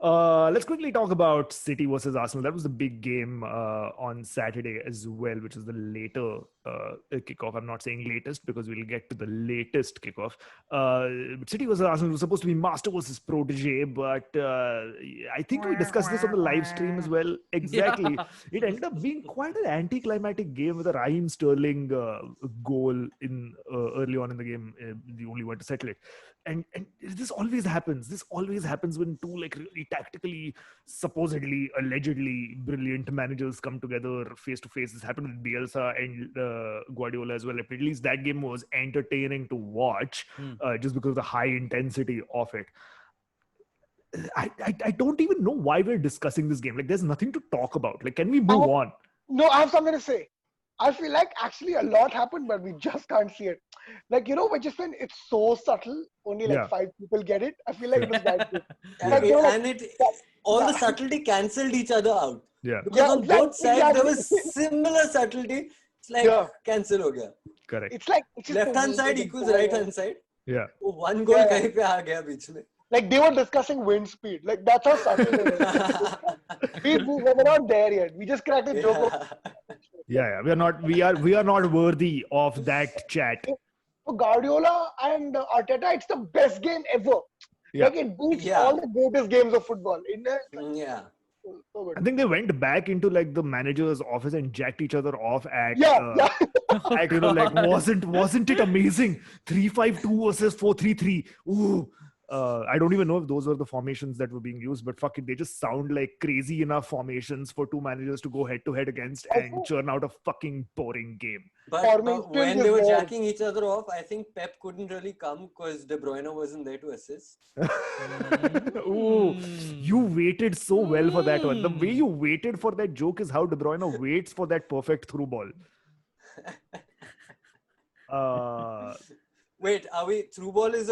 Let's quickly talk about City versus Arsenal. That was the big game on Saturday as well, which is the later kickoff. I'm not saying latest because we'll get to the latest kickoff. But City versus Arsenal was supposed to be master versus protege, but I think we discussed this on the live stream as well. Exactly. Yeah. It ended up being quite an anticlimactic game with a Raheem Sterling goal in early on in the game, the only one to settle it. And this always happens. This always happens when two like really tactically, supposedly, allegedly brilliant managers come together face to face. This happened with Bielsa and Guardiola as well. At least that game was entertaining to watch, just because of the high intensity of it. I don't even know why we're discussing this game. Like, there's nothing to talk about. Like, can we move on? No, I have something to say. I feel like actually a lot happened, but we just can't see it. Like, when just when it's so subtle, only like Yeah. 5 people get it. I feel like it was that good. And, Like, all the subtlety cancelled each other out. Yeah. Because on both sides there exactly. was similar subtlety. It's like cancel ho gaya. Correct. It's like it's just Left hand the side way equals they right go. hand side. Yeah. वो one goal Yeah. कहीं पे आ गया बीच में. Like they were discussing wind speed. Like that's how subtle it was. we were not there yet. We just cracked a joke. Yeah. We are not worthy of that chat. For Guardiola and Arteta, it's the best game ever. Yeah. Like it beats all the greatest games of football. Yeah. So good. I think they went back into like the manager's office and jacked each other off at at, like wasn't it amazing? 3-5-2 versus 4-3-3. Ooh. I don't even know if those were the formations that were being used, but fuck it, they just sound like crazy enough formations for two managers to go head to head against and churn out a fucking boring game. But when they were jacking each other off, I think Pep couldn't really come because De Bruyne wasn't there to assist. Ooh, you waited so well for that one. The way you waited for that joke is how De Bruyne waits for that perfect through ball. Wait, are we through ball is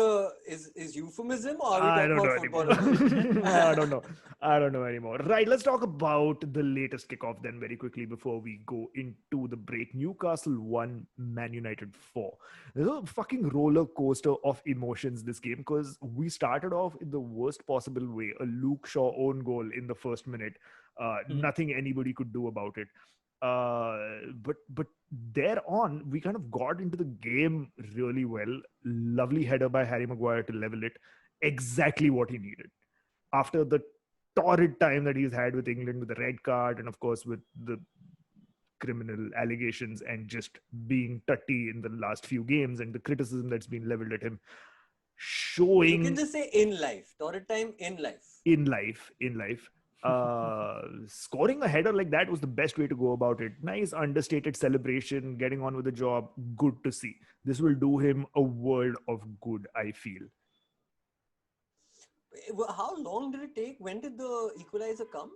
euphemism or are we talking about football? I don't know anymore. Right, let's talk about the latest kickoff then very quickly before we go into the break. Newcastle 1, Man United 4. There's a fucking roller coaster of emotions this game because we started off in the worst possible way. A Luke Shaw own goal in the first minute. Nothing anybody could do about it. But thereon we kind of got into the game really well. Lovely header by Harry Maguire to level it. Exactly what he needed after the torrid time that he's had with England with the red card and of course with the criminal allegations and just being tutty in the last few games and the criticism that's been leveled at him. Showing you can just say in life. Torrid time in life. In life. Scoring a header like that was the best way to go about it. Nice understated celebration, getting on with the job. Good to see. This will do him a world of good, I feel. How long did it take? When did the equalizer come?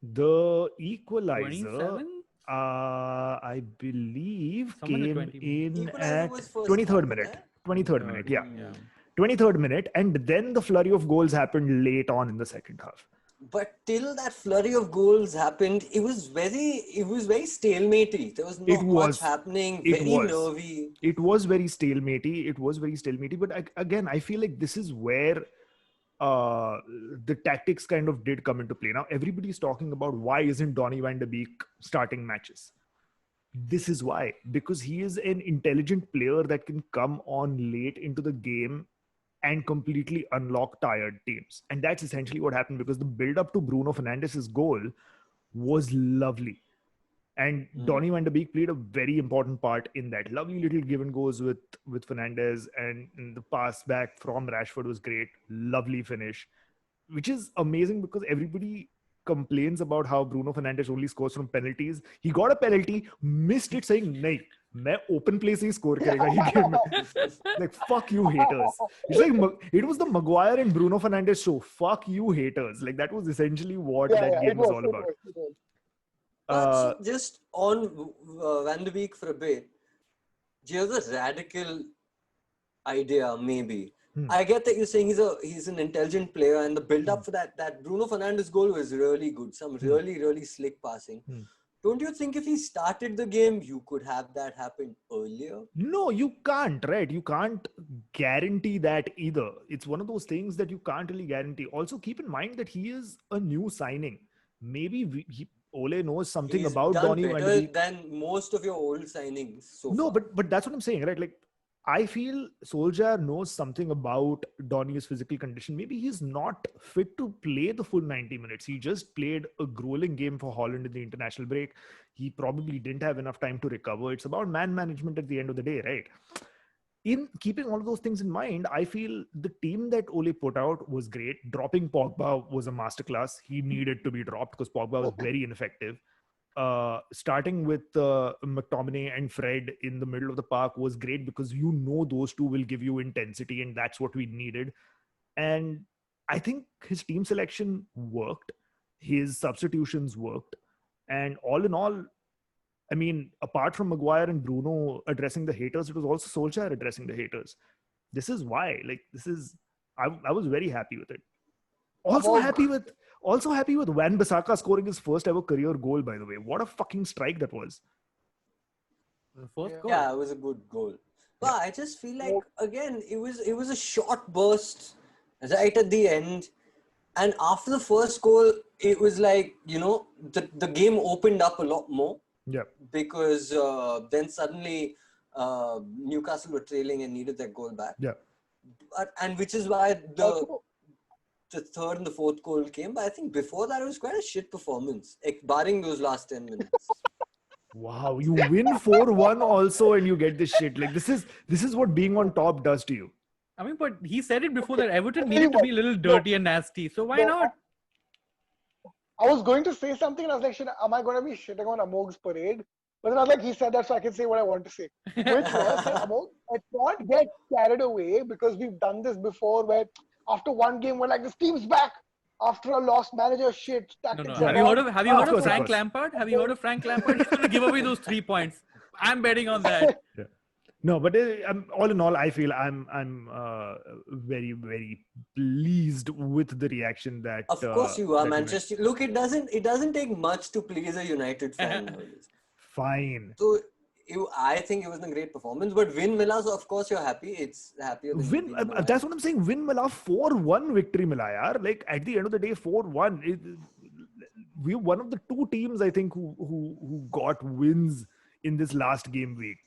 The equalizer 27? I believe Somewhere came in Equalizer at was first 23rd half, minute. eh? 23rd minute, yeah. 23rd minute, and then the flurry of goals happened late on in the second half. But till that flurry of goals happened, it was very stalematy. There was not much happening. Very nervy. It was very stalemate-y. But again, I feel like this is where the tactics kind of did come into play. Now, everybody's talking about why isn't Donny van de Beek starting matches? This is why. Because he is an intelligent player that can come on late into the game and completely unlock tired teams. And that's essentially what happened because the build-up to Bruno Fernandes' goal was lovely. And Donny van de Beek played a very important part in that. Lovely little give and goes with Fernandes, and the pass back from Rashford was great. Lovely finish, which is amazing because everybody complains about how Bruno Fernandes only scores from penalties. He got a penalty, missed it, saying, "Nahi, मैं open play से ही score करेगा ये game." Like, fuck you haters. It's like it was the Maguire and Bruno Fernandes show. Fuck you haters. Like that was essentially what that game was all about. But just on Van de Beek for a bit, here's a radical idea maybe. I get that you're saying he's an intelligent player and the build up for that Bruno Fernandes goal was really good. Some really slick passing. don't you think if he started the game, you could have that happen earlier? No, you can't, right? You can't guarantee that either. It's one of those things that you can't really guarantee. Also, keep in mind that he is a new signing. Maybe Ole knows something He's about done Donny van de better Beek. than most of your old signings so No, far. but that's what I'm saying, right? Like, I feel Solskjaer knows something about Donny's physical condition. Maybe he's not fit to play the full 90 minutes. He just played a grueling game for Holland in the international break. He probably didn't have enough time to recover. It's about man management at the end of the day, right? In keeping all of those things in mind, I feel the team that Ole put out was great. Dropping Pogba was a masterclass. He needed to be dropped because Pogba was very ineffective. Starting with McTominay and Fred in the middle of the park was great because you know those two will give you intensity, and that's what we needed. And I think his team selection worked, his substitutions worked, and all in all, I mean, apart from Maguire and Bruno addressing the haters, it was also Solskjaer addressing the haters. This is why, like, I was very happy with it. Also happy with Wan Bissaka scoring his first ever career goal, by the way. What a fucking strike that was. The first goal. Yeah, it was a good goal. But I just feel like, again, it was a short burst right at the end. And after the first goal, it was like, the game opened up a lot more. Yeah. Because then suddenly Newcastle were trailing and needed their goal back. Yeah. And which is why the third and the fourth goal came. But I think before that, it was quite a shit performance, barring those last 10 minutes. Wow, you win 4-1 also and you get this shit. Like, this is what being on top does to you. I mean, but he said it before that Everton needed to be a little dirty and nasty. So why not? I was going to say something and I was like, am I going to be shitting on Amogh's parade? But then I was like, he said that so I can say what I want to say. Which was that Amogh, let's not get carried away because we've done this before where after one game we're like, this team's back. After a lost manager, shit. No. Have you heard of Frank Lampard? Have you heard of Frank Lampard? He's going to give away those 3 points. I'm betting on that. Yeah. No, but all in all, I feel I'm very, very pleased with the reaction that. Of course you are, Manchester. Look, it doesn't take much to please a United fan. Fine. So I think it was a great performance. But win Mila, so of course you're happy. It's happier than that's what I'm saying. Win Mila 4-1 victory Mila, yaar. Like at the end of the day, 4-1. We're one of the two teams I think who got wins in this last game week.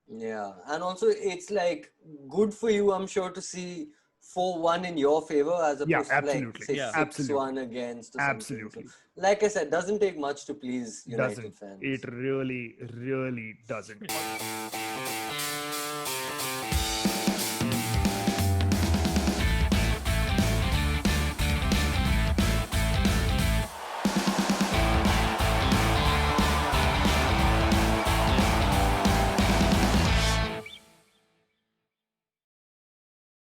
Yeah, and also it's like good for you, I'm sure, to see 4-1 in your favor as opposed to like say 6-1 against. Or absolutely. So, like I said, doesn't take much to please United fans. It really, really doesn't.